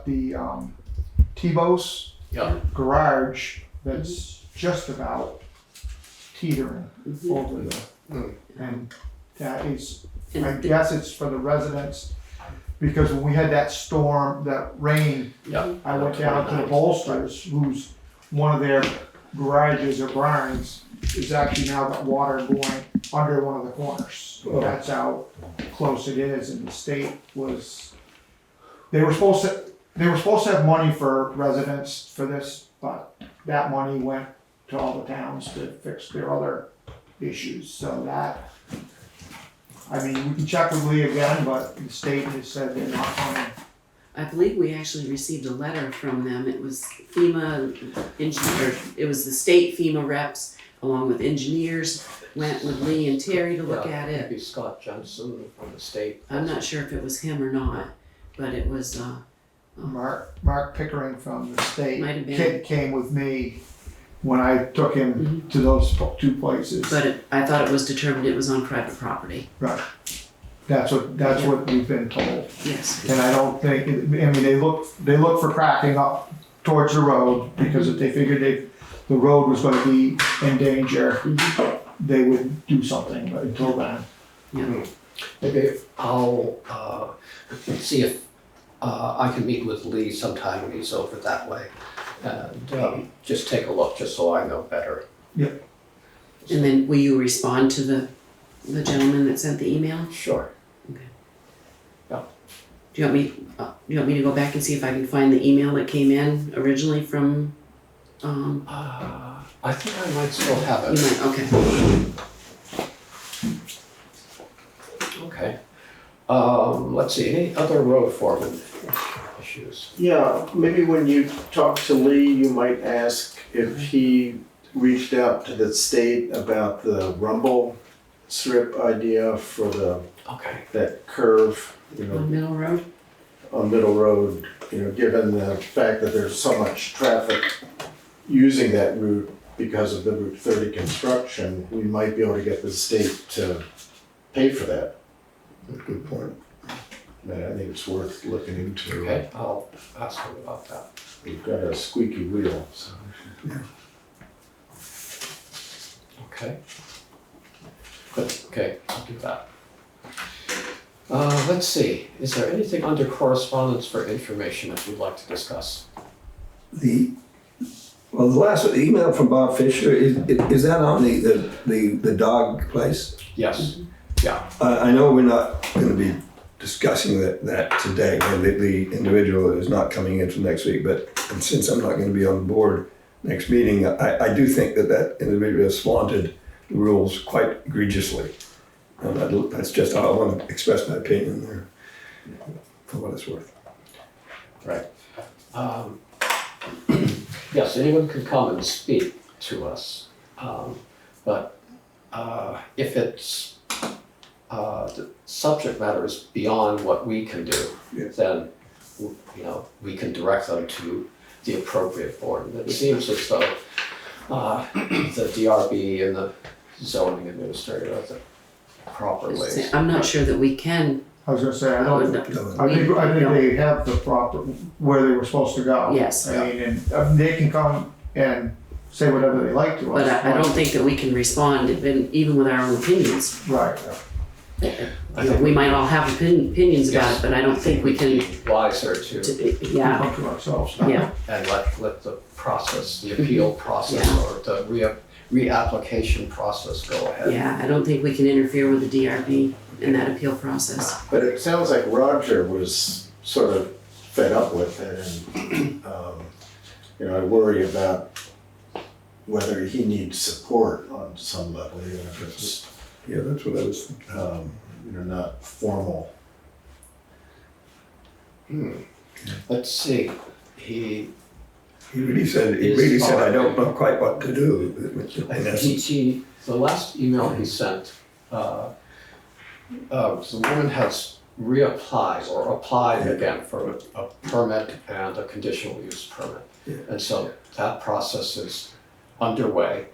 the T-Bose Yeah. garage that's just about teetering over the, and that is, I guess it's for the residents, because when we had that storm, that rain, Yeah. I went down to the Bolsters, who's one of their garages or barns is actually now got water going under one of the corners. That's how close it is, and the state was, they were supposed to have money for residents for this, but that money went to all the towns to fix their other issues, so that, I mean, we can check with Lee again, but the state has said they're not coming. I believe we actually received a letter from them. It was FEMA engineer, it was the state FEMA reps along with engineers, went with Lee and Terry to look at it. Maybe Scott Johnson from the state. I'm not sure if it was him or not, but it was, Mark Pickering from the state Might have been. came with me when I took him to those two places. but I thought it was determined it was on private property. Right. That's what we've been told. Yes. And I don't think, I mean, they look for cracking up towards the road, because if they figured the road was gonna be in danger, they would do something, but until then. Yeah. Maybe I'll see if I can meet with Lee sometime when he's over that way, and just take a look, just so I know better. Yep. And then will you respond to the gentleman that sent the email? Sure. Do you want me to go back and see if I can find the email that came in originally from, I think I might still have you it. might, okay. Okay. Let's see, any other road foreman issues? Yeah, maybe when you talk to Lee, you might ask if he reached out to the state about the rumble strip idea for Okay. that curve, On Middle Road? on Middle Road, given the fact that there's so much traffic using that route because of the Route 30 construction, we might be able to get the state to pay for that. Good point. And I think it's worth looking into. Okay, I'll ask him about that. We've got a squeaky wheel, so. Okay. Good, okay, I'll do that. Let's see, is there anything under correspondence for information that you'd like to discuss? The last email from Bob Fisher, is that on the dog place? Yes, yeah, I know we're not gonna be discussing that today, and the individual is not coming in till next week, but since I'm not gonna be on the board next meeting, I do think that individual has flaunted the rules quite egregiously. And that's just how I want to express my opinion there, for what it's worth. right. Yes, anyone can come and speak to us, but if it's, the subject matter is beyond what we can do, Yes. then, we can direct them to the appropriate board. And it seems as though the DRB and the zoning administrator are the proper ways. I'm not sure that we can. I was gonna say, I think No. they have the proper, where they were supposed to go. Yes. I mean, and they can come and say whatever they like to us. But I don't think that we can respond even with our own opinions. Right. We might all have opinions about it, but I don't think we can, Wiser to, yeah, Come to ourselves. yeah. and let the process, the appeal process Yeah. or the reapplication process go ahead. Yeah, I don't think we can interfere with the DRB in that appeal process. But it sounds like Roger was sort of fed up with it, and I worry about whether he needs support on some level, even if it's Yeah, that's what I was thinking. not formal. Let's see, he He really said, I don't know quite what to do. In essence. the last email he sent, the woman has reapplied or applied again for a permit and a conditional use permit. Yeah. And so that process is underway,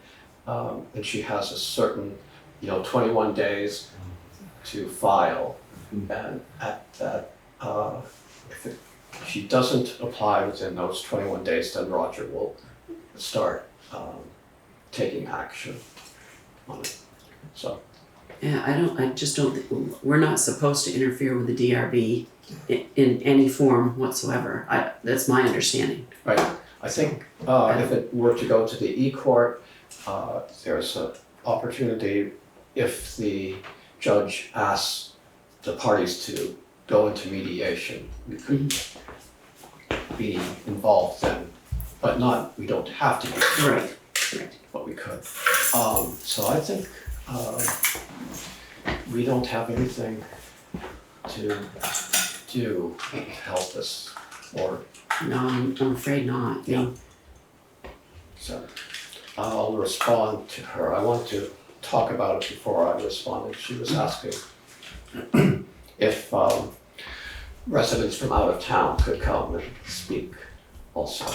and she has a certain, 21 days to file. And at that, if it she doesn't apply within those 21 days, then Roger will start taking action on it. So, Yeah, I just don't, we're not supposed to interfere with the DRB in any form whatsoever. That's my understanding. right, I think if it were to go to the E-court, there's an opportunity if the judge asks the parties to go into mediation, we could be involved then, but not, we don't have to be. Right. But we could. So I think we don't have anything to do to help us, or No, I'm afraid not. Yeah. so I'll respond to her. I want to talk about it before I responded. She was asking if residents from out of town could come and speak also.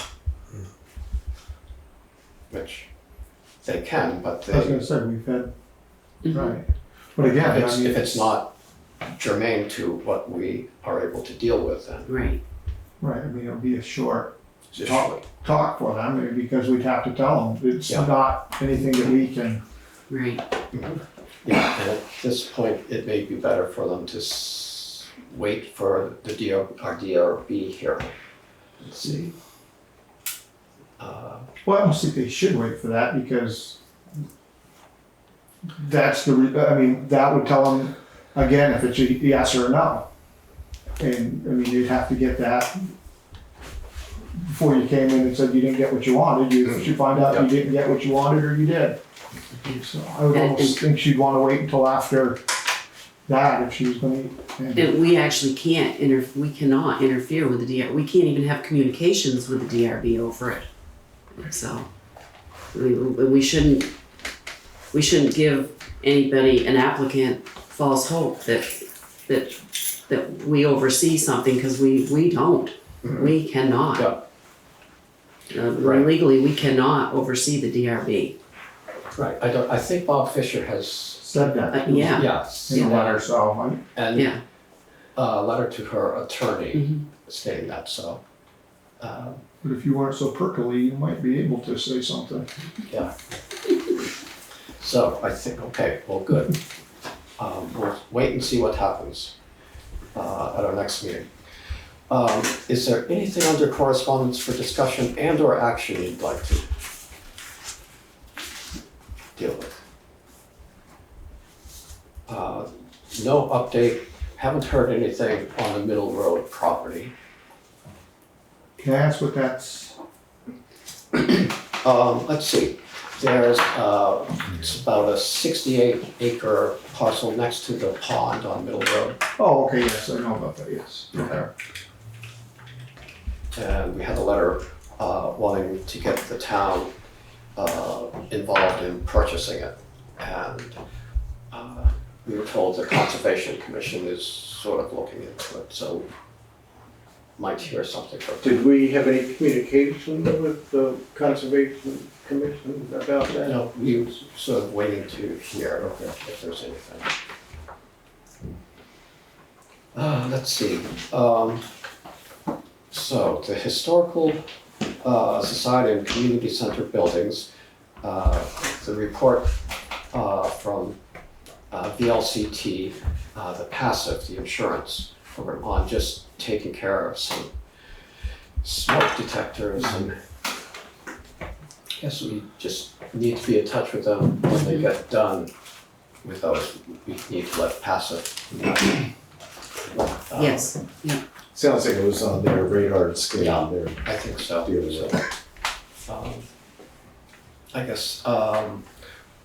Which they can, but I was they, gonna say, we've had, Mhm. right, but again, I mean. if it's not germane to what we are able to deal with, then Right. Right, I mean, it'll be a short it's talk for them, because we'd have to tell them, it's Yeah. not anything that we can, Right. Yeah, and at this point, it may be better for them to wait for the our DRB hearing and see. well, I don't think they should wait for that, because that's I mean, that would tell them, again, if it's a yes or a no. And, I mean, you'd have to get that before you came in and said you didn't get what you wanted, you should find out you didn't get what you wanted or you did. So I would almost think she'd wanna wait until after that if she was gonna. And we actually can't we cannot interfere with the DRB. We can't even have communications with the DRB over it. So, we shouldn't give anybody, an applicant, false hope that we oversee something, because we don't. We cannot. Right. Legally, we cannot oversee the DRB. Right, I think Bob Fisher has, Said that. Yeah. In the letter, so, and Yeah. a letter to her attorney Mhm. stating that, so. but if you weren't so prickly, you might be able to say something. Yeah. So I think, okay, well, good. We'll wait and see what happens at our next meeting. Is there anything under correspondence for discussion and or action you'd like to deal with? No update, haven't heard anything on the Middle Road property. Can I ask what that's, Let's see, there's, it's about a 68 acre parcel next to the pond on Middle Road. oh, okay, yes, I know about that, yes. There. And we had a letter wanting to get the town involved in purchasing it. And we were told the Conservation Commission is sort of looking into it, so might hear something from them. Did we have any communication with the Conservation Commission about that? No, we were sort of waiting to hear if there's anything. Let's see. So the Historical Society and Community Center buildings, the report from VLCT, the PACIF, the insurance program, on just taking care of some smoke detectors, and I guess we just need to be in touch with them when they get done with those. We need to let PACIF know. Yes, yeah. Sounds like it was on their radar scale Yeah. there. I think so. Deal with it. I guess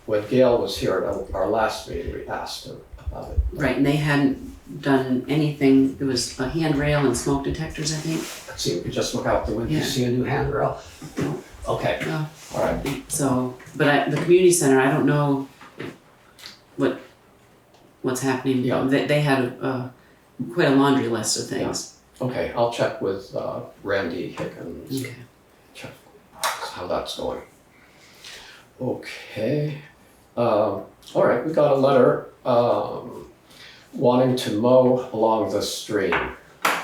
when Gail was here at our last meeting, we asked her about it. Right, and they hadn't done anything. It was a handrail and smoke detectors, I think. Let's see, we just look out the window, you Yeah. see a new handrail? Okay, Uh, all right. So, but the community center, I don't know what's happening. Yeah. They had quite a laundry list of things. Okay, I'll check with Randy Higgins, Okay. check how that's going. Okay, all right, we got a letter wanting to mow along the stream.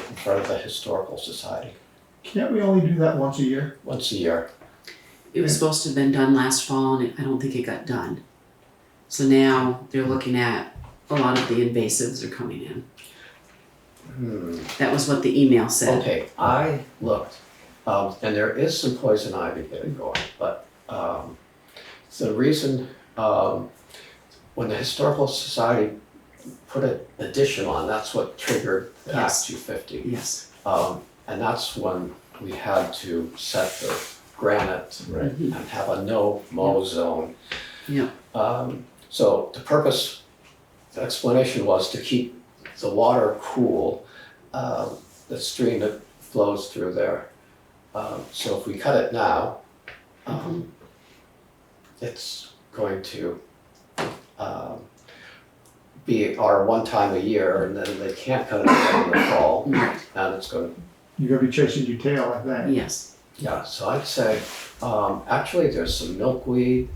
in front of the Historical Society Can't we only do that once a year? once a year. It was supposed to have been done last fall and I don't think it got done. So now they're looking at a lot of the invasives are coming in. That was what the email said. Okay, I looked, and there is some poison ivy getting going, but the reason, when the Historical Society put an addition on, that's what triggered the Act Yes. 250. Yes. And that's when we had to set the granite Right. and have a no-mow zone. Yeah. So the explanation was to keep the water cool, the stream that flows through there. So if we cut it now, it's going to be our one time a year, and then they can't cut it again in the fall, Right. and it's going to, You're gonna be chasing your tail, I think. Yes. yeah, so I'd say, actually, there's some milkweed,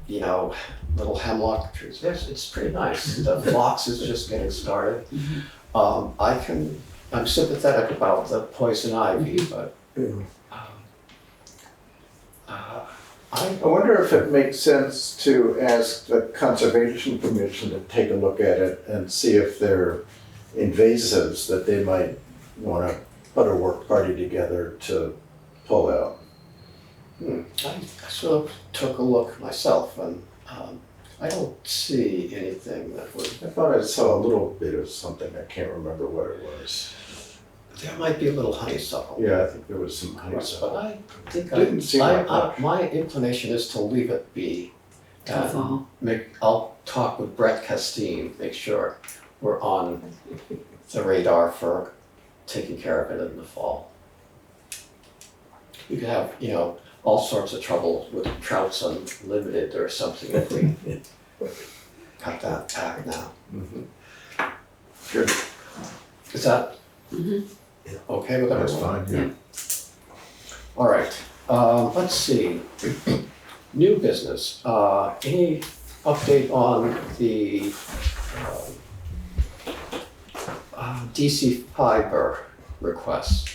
you know, little hemlock trees. It's pretty nice. The phlox is just getting started. I'm sympathetic about the poison ivy, but I wonder if it makes sense to ask the Conservation Commission to take a look at it and see if there are invasives that they might want to put a work party together to pull out. I sort of took a look myself, and I don't see anything that would. I thought I saw a little bit of something, I can't remember what it was. There might be a little honeysuckle. Yeah, I think there was some But honeysuckle. I think Didn't seem like much. my inclination is to leave it be. Till and fall. I'll talk with Brett Castine, make sure we're on the radar for taking care of it in the fall. You could have, you know, all sorts of trouble with Trouts Unlimited or something if we cut that back now. Good, Is that Mhm. okay with that's everyone? fine, yeah. All right, let's see. New business, any update on the DVFiber request?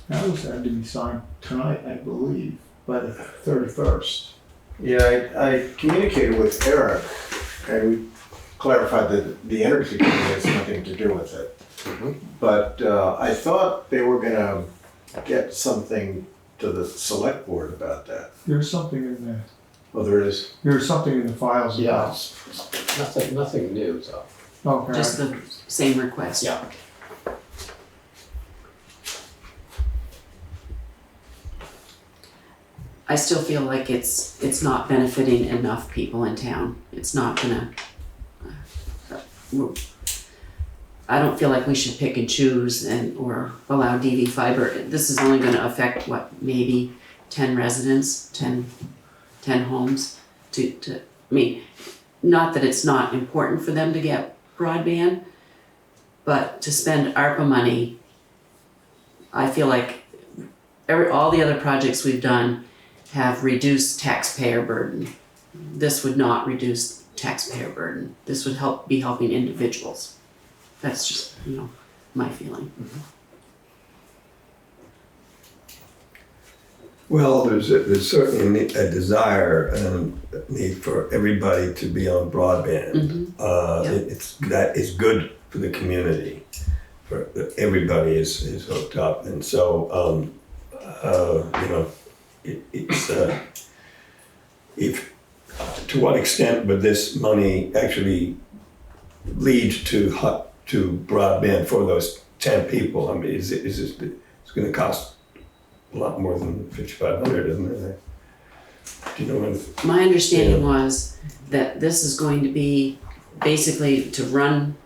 That was had to be signed tonight, I believe, by the 31st. Yeah, I communicated with Eric and we clarified that the Energy Committee has nothing to do with it. But I thought they were gonna get something to the select board about that. There's something in there. Oh, there is? There's something in the files Yeah, about. it's nothing new though. Okay. Just the same request. Yeah. I still feel like it's not benefiting enough people in town. It's not gonna. I don't feel like we should pick and choose or allow DVFiber. This is only gonna affect maybe 10 residents, 10 homes I mean, not that it's not important for them to get broadband, but to spend ARPA money, I feel like all the other projects we've done have reduced taxpayer burden. This would not reduce taxpayer burden. This would be helping individuals. That's just, my feeling. Well, there's certainly a desire and a need for everybody to be on broadband. That is good for the community. Everybody is hooked up, and so if to what extent would this money actually lead to broadband for those 10 people? I mean, it's going to cost a lot more than $5,500, isn't it? Do you know what? My understanding was that this is going to be basically to run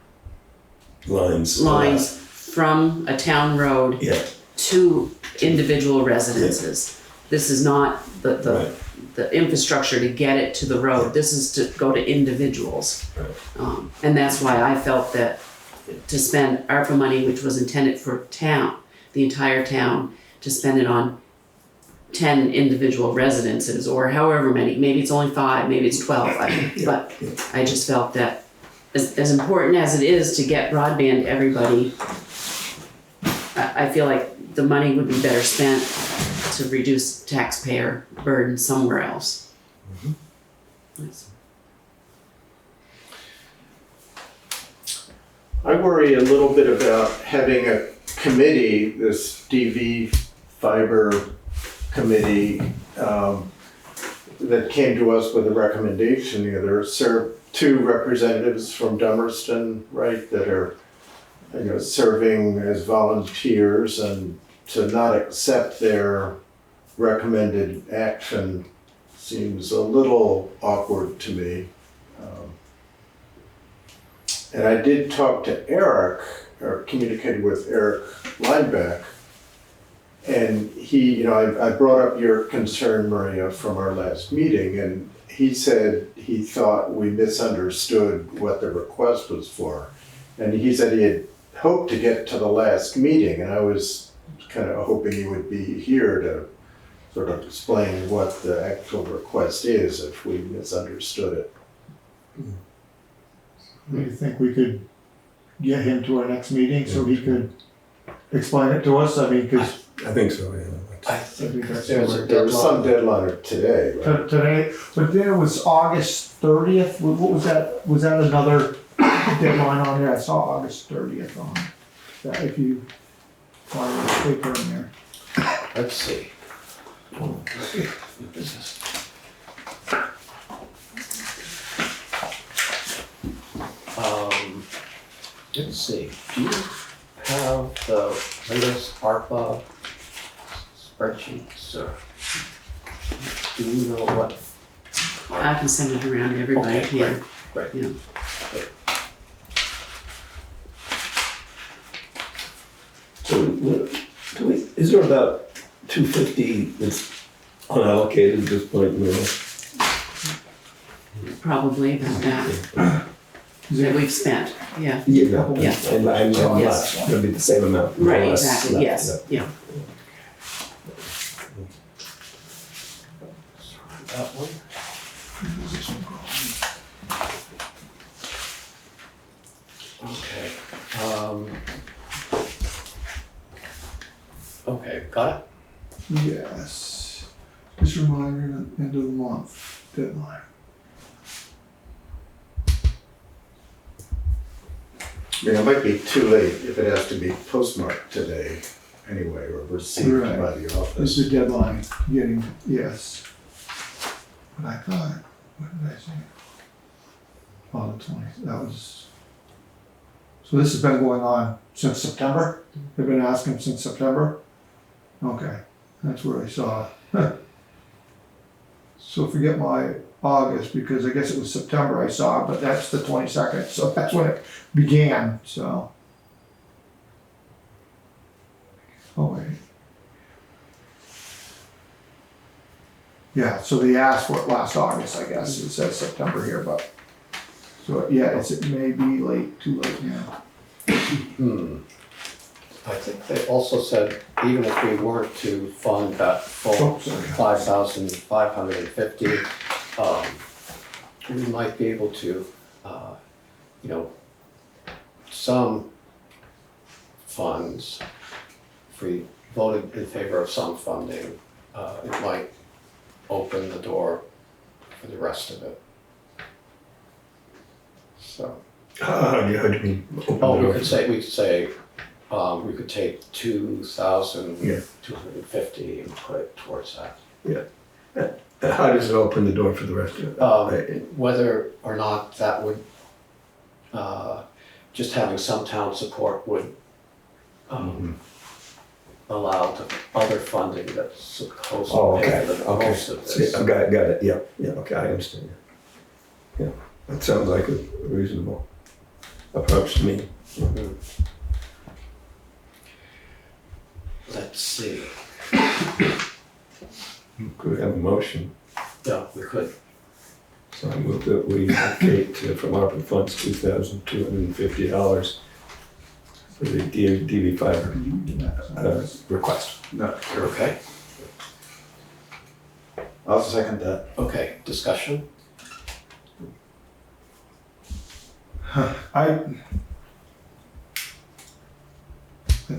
lines from a town road to individual residences. This is not the infrastructure to get it to the road. This is to go to individuals. And that's why I felt that to spend ARPA money, which was intended for the entire town, to spend it on 10 individual residences or however many, maybe it's only 5, maybe it's 12, but I just felt that as important as it is to get broadband to everybody, I feel like the money would be better spent to reduce taxpayer burden somewhere else. Yes. I worry a little bit about having a committee, this DVFiber committee, that came to us with a recommendation. There served 2 representatives from Dummerston, right, that are, serving as volunteers, and to not accept their recommended action seems a little awkward to me. And I did talk to Eric, or communicated with Eric Lineback, and he, I brought up your concern, Maria, from our last meeting, and he said he thought we misunderstood what the request was for. And he said he had hoped to get to the last meeting, and I was kind of hoping he would be here to sort of explain what the actual request is if we misunderstood it. Do you think we could get him to our next meeting so he could explain it to us? I mean, because I think so, yeah. I think that's there's a There was some deadline. deadline today, right? today, but then it was August 30th. What was that? Was that another deadline on there? I saw August 30th on that. If you find the paper in there. Let's see. Let's see, do you have the latest ARPA spreadsheets, or do you know what? I can send it around to everybody Okay, here. great. Yeah. So, is there about 250 that's unallocated at this point, Probably about that we've spent, yeah. Yeah, Yeah. and I'm not, Yes. it's gonna be the same amount. more or Right, less. exactly, yes, yeah. That one? Okay, okay, got it? Yes. Just a reminder, end of the month deadline. I mean, it might be too late if it has to be postmarked today anyway, or received Right. by the This office. is the deadline, getting, yes. But I thought, what did I say? Oh, the 20th, that was. So this has been going on since September? They've been asking since September? Okay, that's where I saw. So forget my August, because I guess it was September I saw, but that's the 22nd, so that's when it began, so. Oh, wait. Yeah, so they asked for it last August, I guess, it says September here, but, so, yeah, it may be late, too late now. I think they also said even if we weren't to fund that full Oh, sorry. 5,550, we might be able to, some funds, if we voted in favor of some funding, it might open the door for the rest of it. So. How do you mean? open Oh, the we door? could say, we could take 2,250 and put it towards that. How does it open the door for the rest of it? Whether or not that would, just having some town support would allow the other funding that's supposed Oh, to pay okay, for the okay. most of See, this. I got it, yeah, okay, I understand. Yeah, that sounds like a reasonable approach to me. Mhm. Let's see, Could we have a motion? yeah, we could, So I move that we allocate from ARPA funds $2,250 for the DVFiber request. No, okay, I'll second that. okay, discussion? I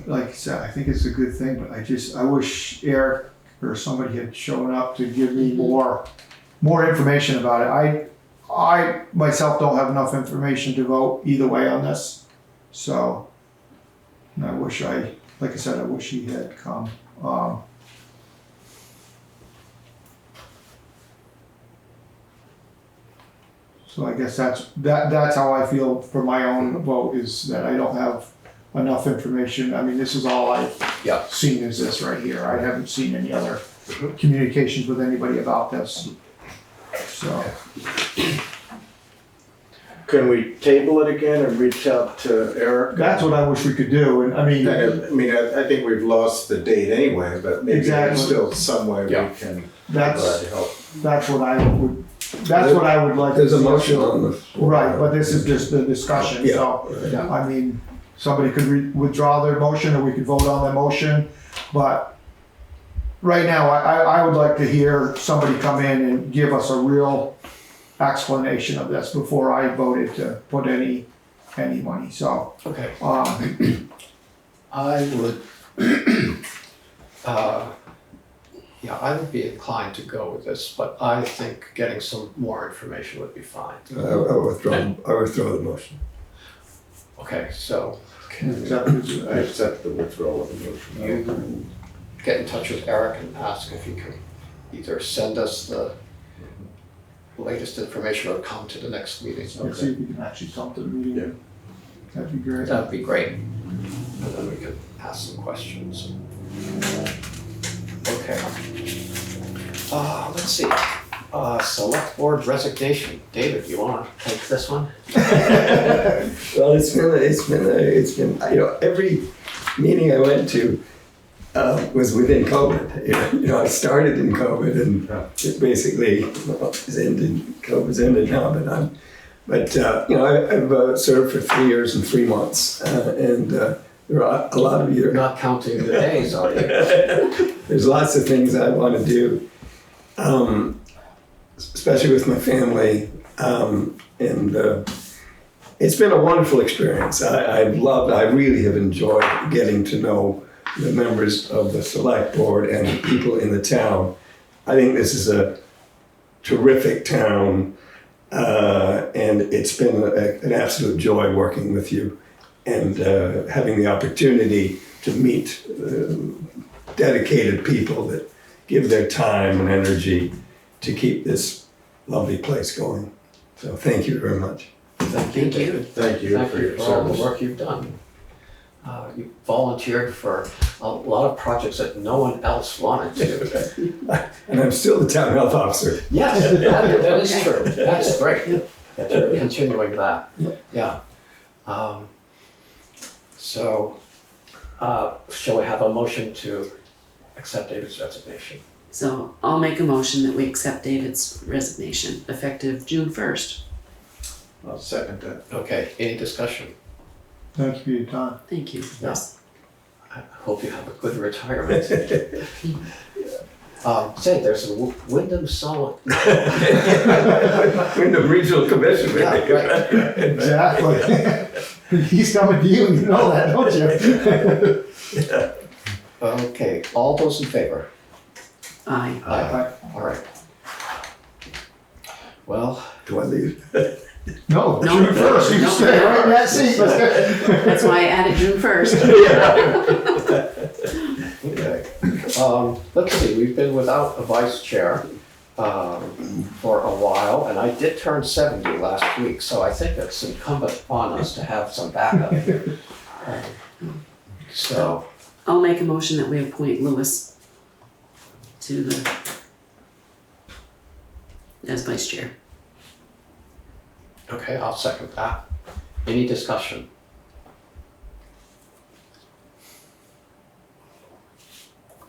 like I said, I think it's a good thing, but I wish Eric or somebody had shown up to give me more information about it. I myself don't have enough information to vote either way on this, so, and I wish like I said, I wish he had come. So I guess that's how I feel for my own vote, is that I don't have enough information. I mean, this is all I've Yeah. seen is this right here. I haven't seen any other communications with anybody about this. So, Can we table it again and reach out to Eric? that's what I wish we could do, and I mean, I think we've lost the date anyway, but maybe there's Exactly. still some way Yeah. we can that's help. what I would like. to There's a see. motion on the floor. Right, but this is just the discussion, so, Yeah. I mean, somebody could withdraw their motion, or we could vote on their motion, but right now, I would like to hear somebody come in and give us a real explanation of this before I voted to put any money, so, Okay. I I would, yeah, I would be inclined to go with this, but I think getting some more information would be fine. I withdraw the motion. Okay, so I accept the withdrawal of the motion. you get in touch with Eric and ask if he can either send us the latest information or come to the next meeting. Let's see if we can actually come to the meeting. That'd be great. That'd be great. And then we could ask some questions. Okay. Let's see. Select-board resignation. David, you wanna take this one? Well, it's been, you know, every meeting I went to was within COVID. You know, I started in COVID and it basically is ended. COVID's ended now, but you know, I've served for 3 years and 3 months, and there are a lot of You're not counting the days, are you? There's lots of things I want to do, especially with my family, and it's been a wonderful experience. I really have enjoyed getting to know the members of the select board and the people in the town. I think this is a terrific town, and it's been an absolute joy working with you and having the opportunity to meet dedicated people that give their time and energy to keep this lovely place going. So thank you very much. Thank you, Thank you. David. Thank you for your for all the service. work you've done. You volunteered for a lot of projects that no one else wanted to. And I'm still the town health officer. Yes, that is true. That's great. That you're continuing that. Yeah. So, shall we have a motion to accept David's resignation? So I'll make a motion that we accept David's resignation effective June 1st. I'll second that. Okay, any discussion? Thank you for your time. Thank you. Yes. I hope you have a good retirement. Say, there's a Wyndham Solar. Wyndham Regional Commission. Yeah, right. Exactly. He's coming to you, you know that, don't you? Okay, all those in favor? Aye. Aye. All right. Well, Do I leave? No, No, June first, you no. stay right in that seat. That's why I added June 1st. okay. Let's see, we've been without a vice chair for a while, and I did turn 70 last week, so I think it's incumbent upon us to have some backup. So, I'll make a motion that we appoint Lewis to as vice chair. okay, I'll second that. Any discussion?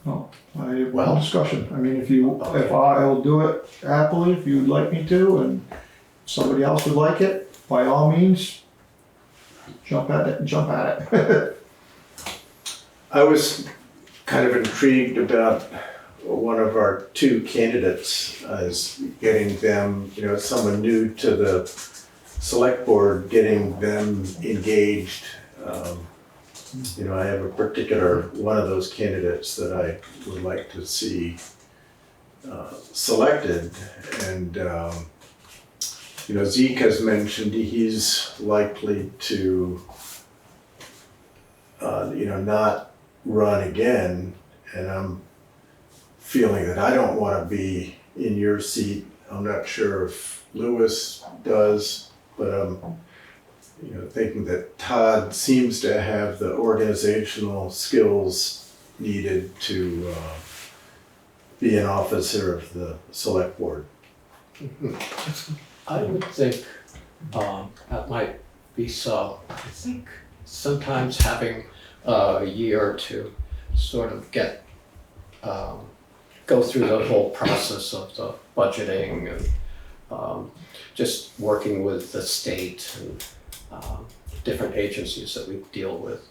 No, I have Well- no discussion. I mean, if I'll do it happily, if you'd like me to, and if somebody else would like it, by all means, jump at it. I was kind of intrigued about one of our two candidates as getting them, you know, someone new to the select board, getting them engaged You know, I have a particular, one of those candidates that I would like to see selected. And, you know, Zeke has mentioned he's likely to, you know, not run again. And I'm feeling that I don't want to be in your seat. I'm not sure if Lewis does, but I'm, you know, thinking that Todd seems to have the organizational skills needed to be an officer of the select board. I would think that might be so. I think sometimes having a year or two sort of get go through the whole process of the budgeting and just working with the state and different agencies that we deal with,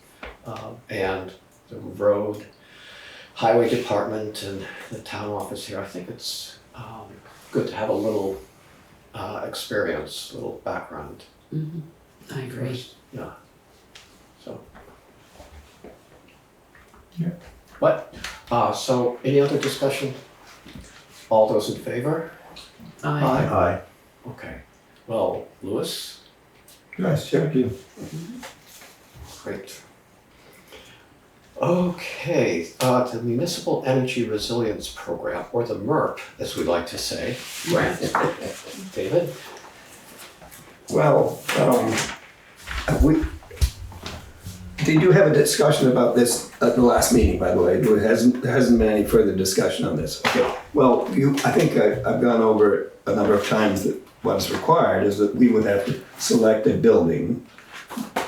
and the road, highway department and the town office here. I think it's good to have a little experience, a little background. Mhm. I agree. First. Yeah. So. Yeah. But, so any other discussion? All those in favor? I, Okay. Well, Lewis? Nice, thank you. Great. Okay, the Municipal Energy Resilience Program, or the MERP, as we like to say. Grant. David? Well, did you have a discussion about this at the last meeting, by the way? There hasn't been any further discussion on this. Okay. Well, I think I've gone over it a number of times that what's required is that we would have to select a building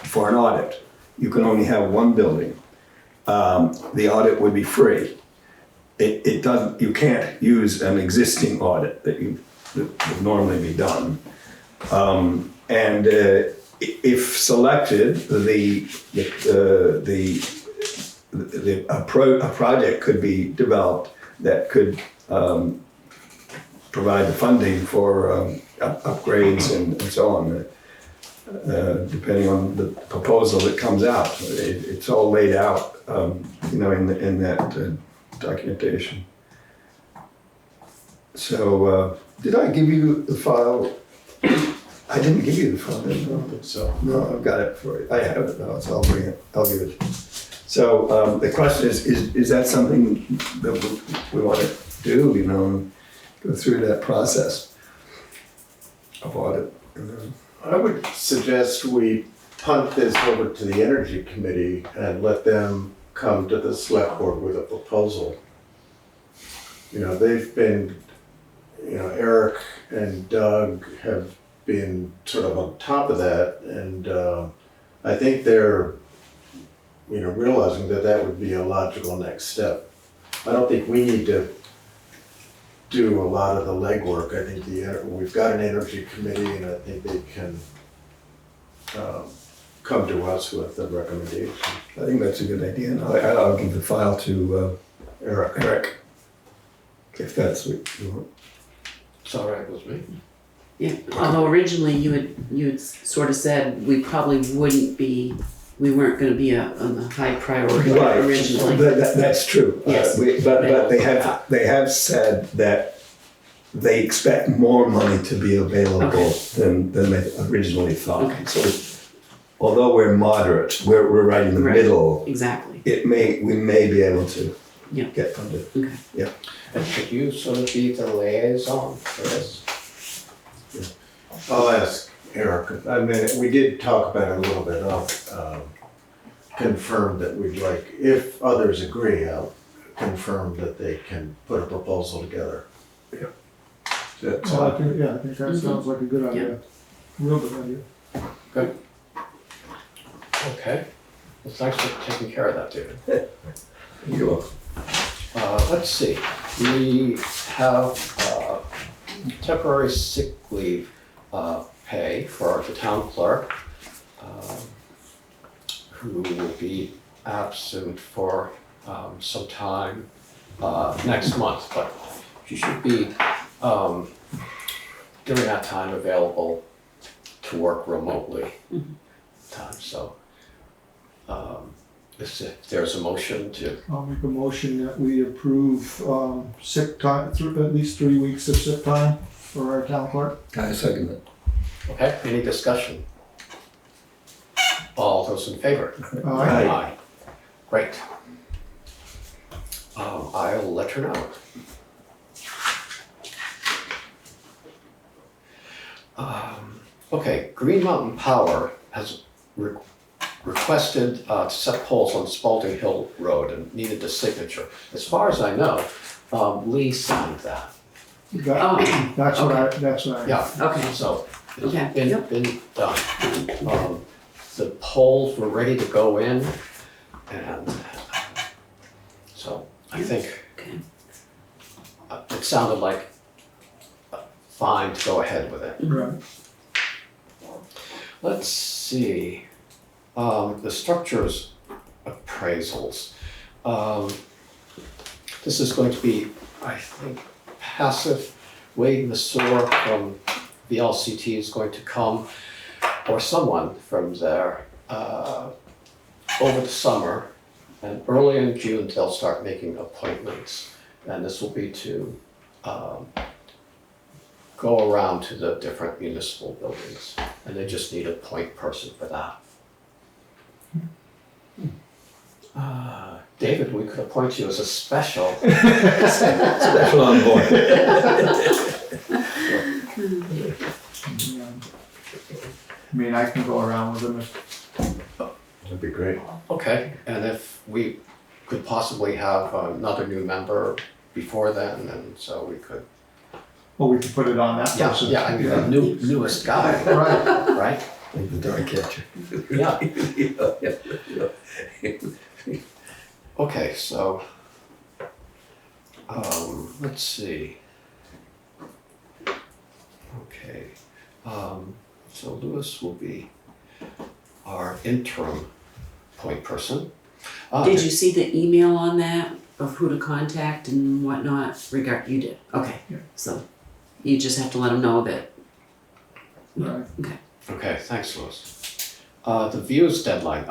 for an audit. You can only have one building. The audit would be free. It doesn't. You can't use an existing audit that would normally be done. If selected, a project could be developed that could provide the funding for upgrades and so on. Depending on the proposal that comes out, it's all laid out, you know, in that documentation. So, did I give you the file? I didn't give you the file, did I? So, No, I've got it for you. I have it now, so I'll bring it. I'll give it. So the question is that something that we want to do? You know, go through that process of audit. I would suggest we punt this over to the Energy Committee and let them come to the select board with a proposal. You know, they've been, you know, Eric and Doug have been sort of on top of that, and I think they're, you know, realizing that that would be a logical next step. I don't think we need to do a lot of the legwork. I think we've got an energy committee, and I think they can come to us with a recommendation. I think that's a good idea. And I'll give the file to Eric, if that's what you want. It's all right with me. yeah, although originally you had sort of said we probably wouldn't be, we weren't gonna be on the high priority originally. That's true. Yes. But they have said that they expect more money to be available than they originally thought. Okay. So although we're moderate, we're right in the Right. middle. Exactly, We may be able to Yeah. get funded. okay. And should you sort of be the liaison for this? I'll ask Eric. I mean, we did talk about it a little bit. I'll confirm that we'd like, if others agree, I'll confirm that they can put a proposal together. Yeah. That's Well, I think that sounds like a good idea. Real good idea. Good. Okay. Well, thanks for taking care of that, David. You're welcome. Let's see. We have temporary sick leave pay for the town clerk, who will be absent for some time next month, but she should be during that time available to work remotely. So if there's a motion to, I'll make a motion that we approve, sick time, at least 3 weeks of sick time for our town clerk. I second it. okay, any discussion? All those in favor? Aye. Great. I'll let her know. Okay, Green Mountain Power has requested to set poles on Spaulding Hill Road and needed a signature. As far as I know, Lee signed that. That- That's what I, Yeah, Okay. so it's Okay, been, yep. been done. The poles were ready to go in, and so I think Okay. it sounded like fine to go ahead with it. right. Let's see, the structures appraisals. This is going to be, I think, passive. Wade Masur from VLCT is going to come, or someone from there, over the summer. And early in June, they'll start making appointments. And this will be to go around to the different municipal buildings. And they just need a point person for that. David, we could appoint you as a special. Special on board. I mean, I can go around with them if, That'd be great. Okay, and if we could possibly have another new member before then, and so we could. well, we can put it on that person. Yeah, I mean, the newest guy, Right. right? Like the dog catcher. Yeah. Okay, so, let's see. Okay, so Lewis will be our interim point person. Did you see the email on that of who to contact and whatnot? You did, okay. Yeah. So you just have to let them know that, Right. Okay, thanks, Lewis. The views deadline,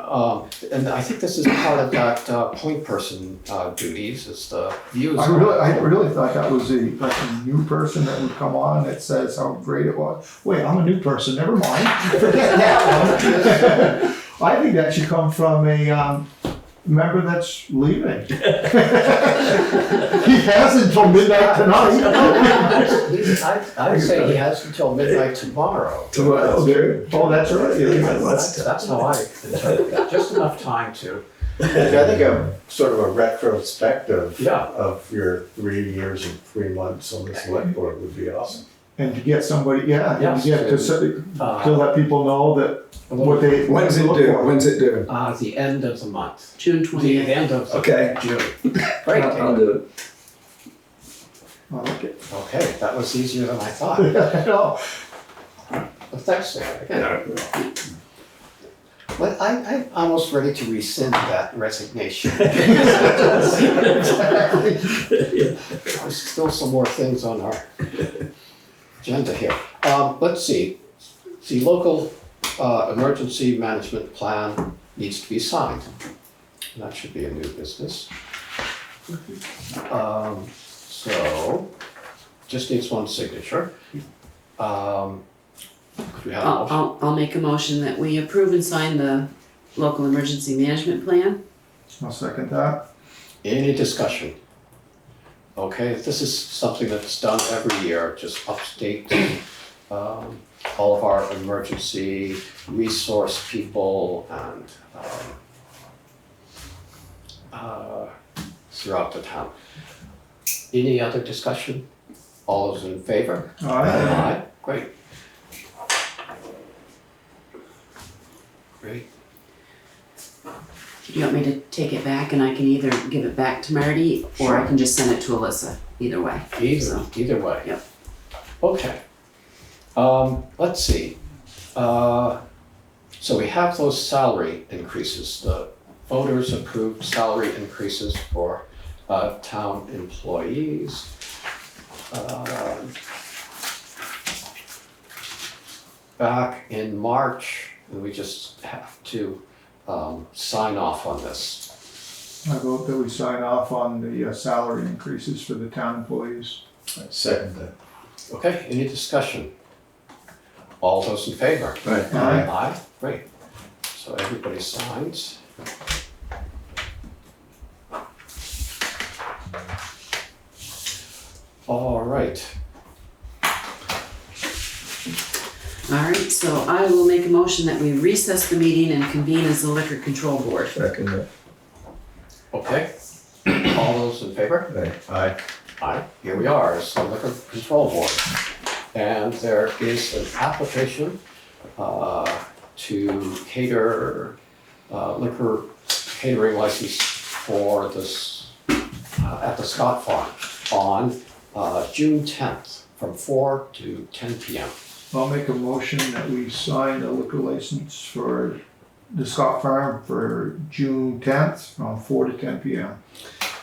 and I think this is part of that point person duties, is the views. I really thought that was like a new person that would come on that says how great it was. Wait, I'm a new person, never mind. Forget that one. I think that should come from a member that's leaving. He has until midnight tonight. I'd say he has until midnight tomorrow. Tomorrow. Oh, that's right. Yeah. That's how I interpret that, just enough time to. And I think a sort of a retrospective Yeah. of your 3 years and 3 months on the select board would be awesome. And to get somebody, yeah, and to get Yes. to let people know that what they When's it look due? for. When's it due? The end of the month, June the 20th. end of Okay. June. Great, I'll do it. I like it. okay, that was easier than I thought. I know. Well, thanks, Sarah, again. But I'm almost ready to rescind that resignation. There's still some more things on our agenda here. Let's see. The local emergency management plan needs to be signed. That should be a new business. So, just needs one signature. Could we have a motion? I'll make a motion that we approve and sign the local emergency management plan. I'll second that. Any discussion? Okay, this is something that's done every year, just update all of our emergency resource people and throughout the town. Any other discussion? All those in favor? Aye. Great. Great. Do you want me to take it back and I can either give it back to Marty or I can just send it to Alyssa, either way. Either way. Yep. Okay. Let's see. So we have those salary increases. The voters approved salary increases for town employees. Back in March, and we just have to sign off on this? I vote that we sign off on the salary increases for the town employees. I second that. Okay, any discussion? All those in favor? Right. Aye. Aye, great. So everybody signs. All right, Alright, so I will make a motion that we recess the meeting and convene as the Liquor Control Board. Second that. okay. All those in favor? Right. Aye. Aye, here we are, it's the Liquor Control Board. And there is an application to cater liquor catering license for this at the Scott Farm on June 10th from 4 to 10 p.m. I'll make a motion that we sign a liquor license for the Scott Farm for June 10th from 4 to 10 p.m.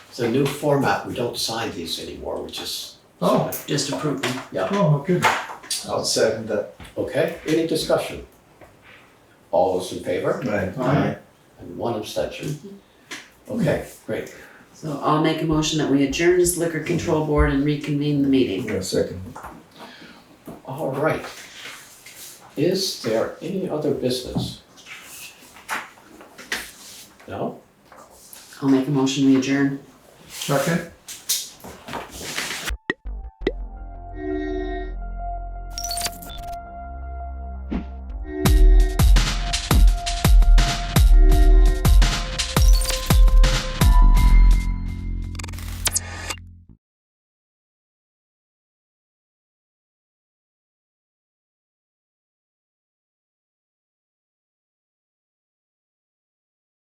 It's a new format, we don't sign these anymore, we just. Oh. Just approve them. Yeah, Oh, okay. I'll second that. okay, any discussion? All those in favor? Right. Aye. And one abstention. Okay, great. So I'll make a motion that we adjourn as Liquor Control Board and reconvene the meeting. Yeah, second. All right. Is there any other business? No? I'll make a motion we adjourn. Second?